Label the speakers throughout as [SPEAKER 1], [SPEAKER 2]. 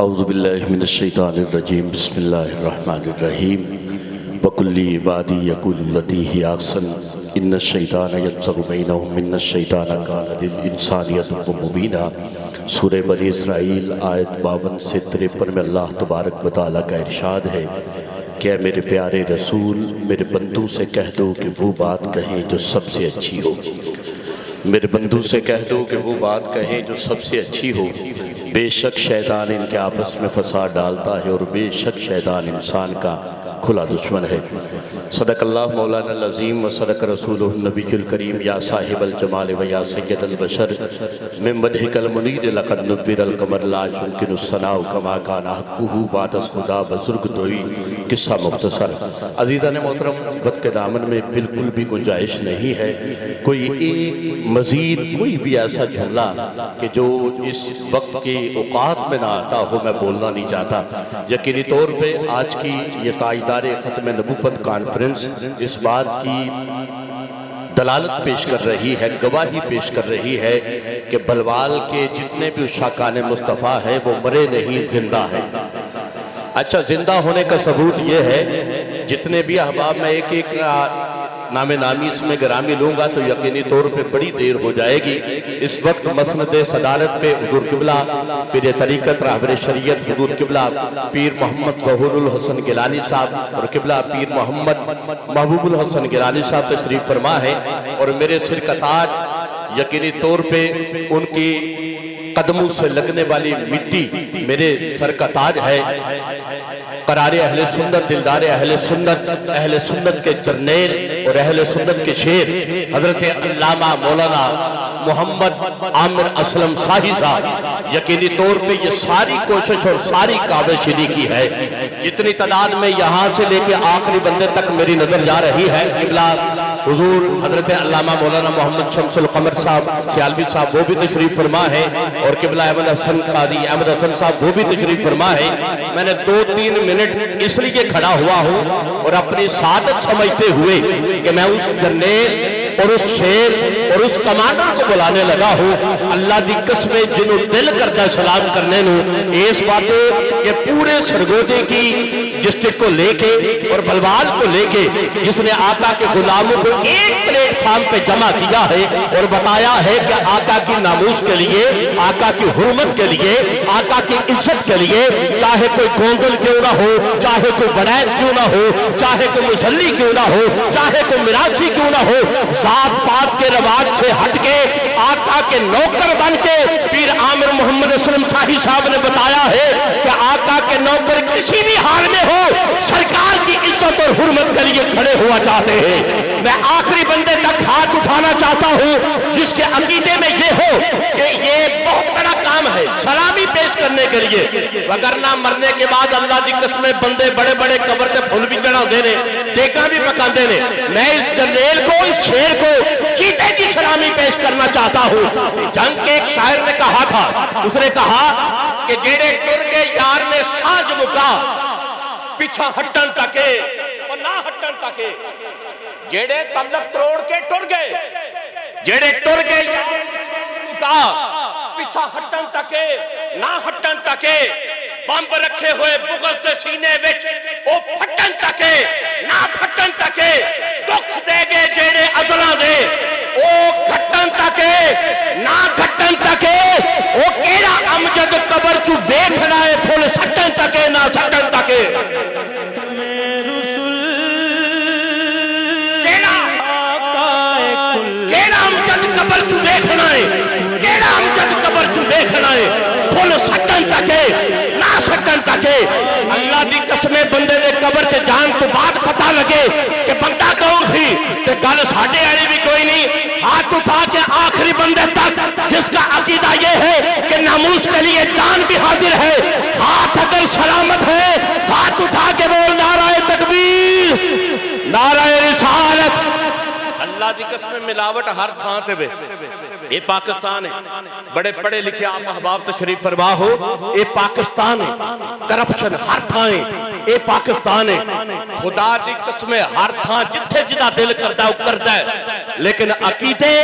[SPEAKER 1] اعوذ باللہ من الشیطان الرجیم بسم اللہ الرحمن الرحیم وَقُلِّ عِبَادِي يَقُولُ الَّتِي هِيَ أَحْسَنُ إِنَّ الشَّيْطَانَ يَنزَغُ بَيْنَهُمْ إِنَّ الشَّيْطَانَ كَانَ لِلْإِنسَانِ عَدُوًّا مُّبِينًا۔ سورہ بنی اسرائیل آیت 52 سے 53 میں اللہ تبارک و تعالیٰ کا ارشاد ہے کہ اے میرے پیارے رسول میرے بندوں سے کہہ دو کہ وہ بات کہیں جو سب سے اچھی ہو۔ میرے بندوں سے کہہ دو کہ وہ بات کہیں جو سب سے اچھی ہو۔ بے شک شیطان ان کے آپس میں فساد ڈالتا ہے اور بے شک شیطان انسان کا کھلا دشمن ہے۔ صدق اللہ مولانا العظیم و صدق رسولہ النبی الکریم۔ یا صاحب الجمال و یا سید البشر من وجہک المنیر لقد نور القمر لا يمکن الثناء کما کان حقہ بعد از خدا بزرگ دوئی۔ قصہ مختصر۔ عزیزان محترم، وقت کے دامن میں بالکل بھی گنجائش نہیں ہے کوئی ایک مزید کوئی بھی ایسا جملہ کہ جو اس وقت کے اوقات میں نہ آتا ہو میں بولنا نہیں چاہتا۔ یقینی طور پہ آج کی یہ تاجدار ختم نبوت کانفرنس اس بات کی دلالت پیش کر رہی ہے، گواہی پیش کر رہی ہے کہ بلوال کے جتنے بھی عشاقان مصطفیٰ ہیں وہ مرے نہیں، زندہ ہیں۔ اچھا، زندہ ہونے کا ثبوت یہ ہے جتنے بھی احباب میں ایک ایک نام نامی اس میں گرامی لوں گا تو یقینی طور پہ بڑی دیر ہو جائے گی۔ اس وقت مسند صدارت پہ حضور قبلہ پیر طریقت رہبر شریعت حضور قبلہ پیر محمد ظہور الحسن گیلانی صاحب اور قبلہ پیر محمد محبوب الحسن گیلانی صاحب تشریف فرما ہے، اور میرے سر کا تاج یقینی طور پہ ان کی قدموں سے لگنے والی مٹی میرے سر کا تاج ہے۔ قرار اہل سنت، دلدار اہل سنت کے جرنیل اور اہل سنت کے شیر حضرت علامہ مولانا محمد عامر اسلم صاحی صاحب، یقینی طور پہ یہ ساری کوشش اور ساری کاوش انہی کی ہے۔ جتنی تعداد میں یہاں سے لے کے آخری بندے تک میری نظر جا رہی ہے، قبلہ حضور حضرت علامہ مولانا محمد شمس القمر صاحب سیالوی صاحب وہ بھی تشریف فرما ہے، اور قبلہ احمد حسن قاضی احمد حسن صاحب وہ بھی تشریف فرما ہے۔ میں نے 2-3 منٹ اس لیے کھڑا ہوا ہوں اور اپنی سعادت سمجھتے ہوئے کہ میں اس جرنیل اور اس شیر اور اس کمانڈر کو بلانے لگا ہوں۔ اللہ دی قسمیں جنہوں دل کرتا سلام کرنے نو اس باتیں کہ پورے سرگودے کی ڈسٹرکٹ کو لے کے اور بلوال کو لے کے جس نے آقا کے غلاموں کو ایک پلیٹ فارم پہ جمع کیا ہے اور بتایا ہے کہ آقا کی ناموس کے لیے، آقا کی حرمت کے لیے، آقا کی عزت کے لیے چاہے کوئی گونگل کیوں نہ ہو، چاہے کوئی بڑیت کیوں نہ ہو، چاہے کوئی مسلی کیوں نہ ہو، چاہے کوئی مراچی کیوں نہ ہو، ذات پات کے رواج سے ہٹ کے آقا کے نوکر بن کے پیر عامر محمد اسلم صاحی صاحب نے بتایا ہے کہ آقا کے نوکر کسی بھی حال میں ہو سرکار کی عزت اور حرمت کے لیے کھڑے ہوا چاہتے ہیں۔ میں آخری بندے تک ہاتھ اٹھانا چاہتا ہوں جس کے عقیدے میں یہ ہو کہ یہ بہت بڑا کام ہے سلامی پیش کرنے کے لیے، وگرنہ مرنے کے بعد اللہ دی قسمیں بندے بڑے بڑے قبر تے پھول بھی چڑھا دینے، ٹیکا بھی پکا دینے۔ میں اس جرنیل کو، اس شیر کو چیتے کی سلامی پیش کرنا چاہتا ہوں۔ جنگ کے ایک شاعر نے کہا تھا، اس نے کہا کہ جیڑے ٹر کے یار نے سانج مکا پیچھا ہٹن تکے اور نہ ہٹن تکے، جیڑے تعلق تروڑ کے ٹر گئے، جیڑے ٹر گئے یار نے مکا پیچھا ہٹن تکے نہ ہٹن تکے، بمب رکھے ہوئے بغض دے سینے وچ او پھٹن تکے نہ پھٹن تکے، دکھ دے گے جیڑے ازلاں دے او گھٹن تکے نہ گھٹن تکے، او کیڑا امجد قبر چو ویکھنا ہے پھول سٹن تکے نہ سٹن تکے۔ کیڑا امجد قبر چو ویکھنا ہے، کیڑا امجد قبر چو ویکھنا ہے پھول سٹن تکے نہ سٹن تکے۔ اللہ دی قسمیں بندے دے قبر سے جان تو بعد پتہ لگے کہ بندہ کون سی تے گل ساڈے والی بھی کوئی نہیں۔ ہاتھ اٹھا کے آخری بندے تک جس کا عقیدہ یہ ہے کہ ناموس کے لیے جان بھی حاضر ہے، ہاتھ اگر سلامت ہے ہاتھ اٹھا کے بول نعرہ تکبیر، نعرہ رسالت۔ اللہ دی قسم ملاوٹ ہر تھان تے بے، اے پاکستان ہے، بڑے پڑھے لکھے آپ احباب تشریف فرما ہو، اے پاکستان ہے، کرپشن ہر تھان ہے، اے پاکستان ہے، خدا دی قسم ہر تھان جتھے جدا دل کرتا ہے وہ کرتا ہے، لیکن عقیدے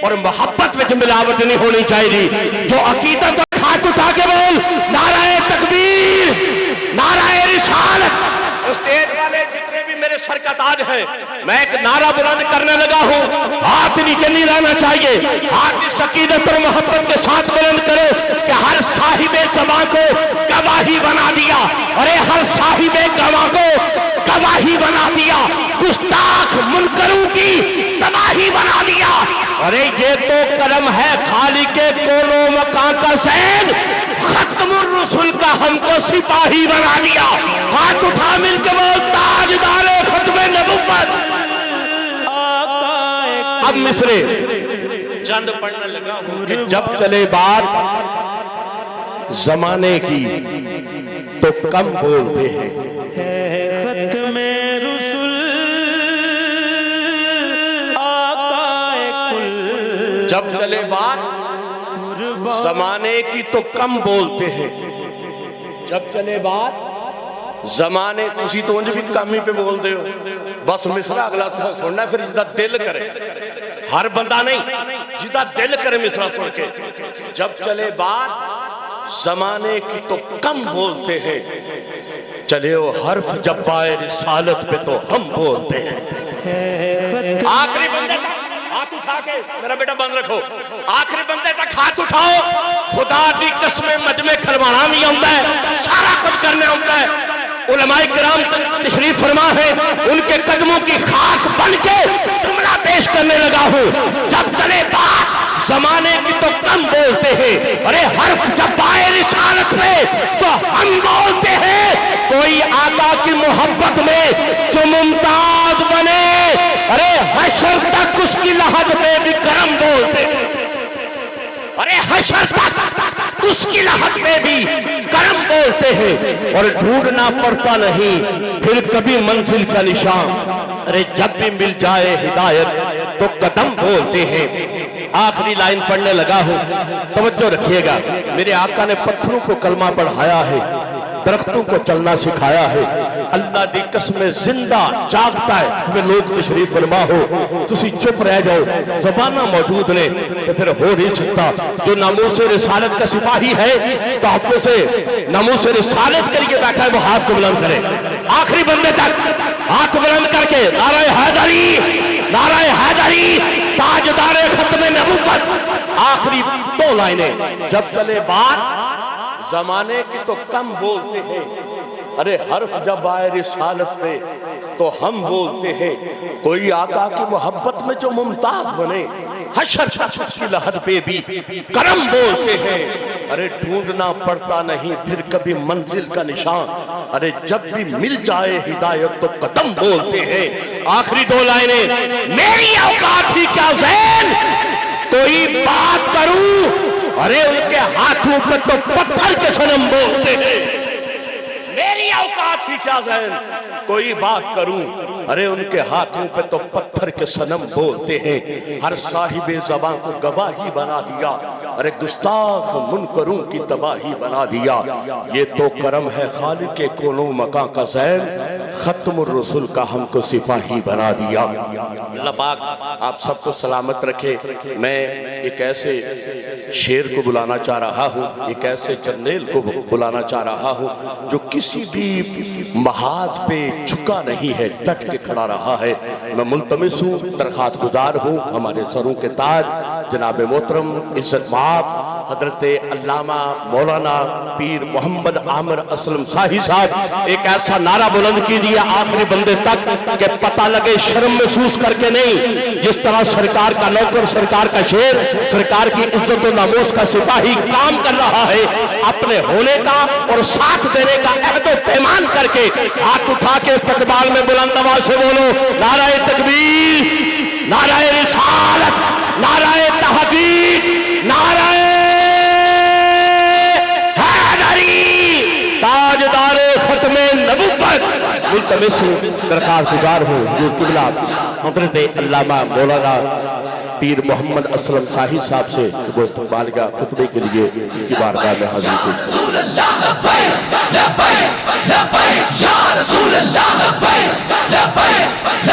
[SPEAKER 1] اور محبت وچ ملاوٹ نہیں ہونی چاہیے۔ جو عقیدت ہاتھ اٹھا کے بول نعرہ تکبیر۔ کا تاج ہے۔ میں ایک نعرہ بلند کرنے لگا ہوں، ہاتھ نیچے نہیں رہنا چاہیے، ہاتھ اس عقیدت اور محبت کے ساتھ بلند کرو کہ ہر صاحب زبان کو گواہی بنا دیا، ارے ہر صاحب گواہ کو گواہی بنا دیا، گستاخ منکروں کی تباہی بنا دیا۔ ارے یہ تو کرم ہے خالق کون و مکان کا زین، ختم الرسل کا ہم کو سپاہی بنا دیا۔ ہاتھ اٹھا مل کے بول تاجدار ختم نبوت۔ اب مصرے چند پڑھنے لگا ہوں کہ جب چلے بات زمانے کی تو کم بولتے ہیں،
[SPEAKER 2] ختم رسول آقا کل،
[SPEAKER 1] جب چلے بات زمانے کی تو کم بولتے ہیں، جب چلے بات زمانے تسی تو انج بھی کم ہی پہ بول دے ہو، بس مصرع اگلا تھا سننا ہے، پھر جدہ دل کرے، ہر بندہ نہیں، جدہ دل کرے مصرع سن کے۔ جب چلے بات زمانے کی تو کم بولتے ہیں، چلے وہ حرف جب پائے رسالت پہ تو ہم بولتے ہیں۔ آخری بندے تک ہاتھ اٹھا کے، میرا بیٹا بند رکھو، آخری بندے تک ہاتھ اٹھاؤ، خدا دی قسم مجمع کھلوانا نہیں ہوتا ہے، سارا کچھ کرنے ہوتا ہے۔ علماء کرام تشریف فرما ہے، ان کے قدموں کی خاک بن کے جملہ پیش کرنے لگا ہوں۔ جب چلے بات زمانے کی تو کم بولتے ہیں، ارے حرف جب آئے رسالت میں تو ہم بولتے ہیں۔ کوئی آقا کی محبت میں جو ممتاز بنے، ارے حشر تک اس کی لحد میں بھی کرم بولتے ہیں، ارے حشر تک اس کی لحد میں بھی کرم بولتے ہیں، اور ڈھونڈنا پڑتا نہیں پھر کبھی منزل کا نشان، ارے جب بھی مل جائے ہدایت تو قدم بولتے ہیں۔ آخری لائن پڑھنے لگا ہوں، توجہ رکھیے گا، میرے آقا نے پتھروں کو کلمہ پڑھایا ہے، درختوں کو چلنا سکھایا ہے۔ اللہ دی قسم زندہ جاگتا ہے، ہمیں لوگ تشریف فرما ہو تسی چپ رہ جاؤ، زبانہ موجود نے کہ پھر ہو نہیں سکتا۔ جو ناموس رسالت کا سپاہی ہے تحفظ سے ناموس رسالت کے لیے بیٹھا ہے، وہ ہاتھ کو بلند کرے، آخری بندے تک ہاتھ بلند کر کے نعرہ حیدری، نعرہ حیدری، تاجدار ختم نبوت۔ آخری دو لائنیں، جب چلے بات زمانے کی تو کم بولتے ہیں، ارے حرف جب آئے رسالت پہ تو ہم بولتے ہیں۔ کوئی آقا کی محبت میں جو ممتاز بنے، حشر تک اس کی لحد پہ بھی کرم بولتے ہیں، ارے ڈھونڈنا پڑتا نہیں پھر کبھی منزل کا نشان، ارے جب بھی مل جائے ہدایت تو قدم بولتے ہیں۔ آخری دو لائنیں، میری اوقات ہی کیا زین، کوئی بات کروں، ارے ان کے ہاتھوں پہ تو پتھر کے صنم بولتے ہیں۔ میری اوقات ہی کیا زین، کوئی بات کروں، ارے ان کے ہاتھوں پہ تو پتھر کے صنم بولتے ہیں۔ ہر صاحب زبان کو گواہی بنا دیا، ارے گستاخ منکروں کی تباہی بنا دیا۔ یہ تو کرم ہے خالق کون و مکان کا زین، ختم الرسل کا ہم کو سپاہی بنا دیا۔ اللہ پاک آپ سب کو سلامت رکھے۔ میں ایک ایسے شیر کو بلانا چاہ رہا ہوں، ایک ایسے جرنیل کو بلانا چاہ رہا ہوں جو کسی بھی محاذ پہ جھکا نہیں ہے، ڈٹ کے کھڑا رہا ہے۔ میں ملتمس ہوں، درخواست گزار ہوں، ہمارے سروں کے تاج جناب محترم عزت مآب حضرت علامہ مولانا پیر محمد عامر اسلم صاحب صاحب ایک ایسا نعرہ بلند کیجیے آخری بندے تک کہ پتہ لگے، شرم محسوس کر کے نہیں، جس طرح سرکار کا نوکر، سرکار کا شیر، سرکار کی عزت و ناموس کا سپاہی کام کر رہا ہے، اپنے ہونے کا اور ساتھ دینے کا عہد و پیمان کر کے ہاتھ اٹھا کے استقبال میں بلند آواز سے بولو، نعرہ تکبیر، نعرہ رسالت، نعرہ تحقیق، نعرہ حیدری، تاجدار ختم نبوت۔ ملتمس درخواست گزار ہوں حضور قبلہ حضرت علامہ مولانا پیر محمد اسلم صاحب صاحب سے وہ استقبال کا خطبے کے لیے کی بارگاہ میں حاضر ہوں۔
[SPEAKER 3] رسول اللہ لبیک لبیک لبیک یا رسول اللہ لبیک لبیک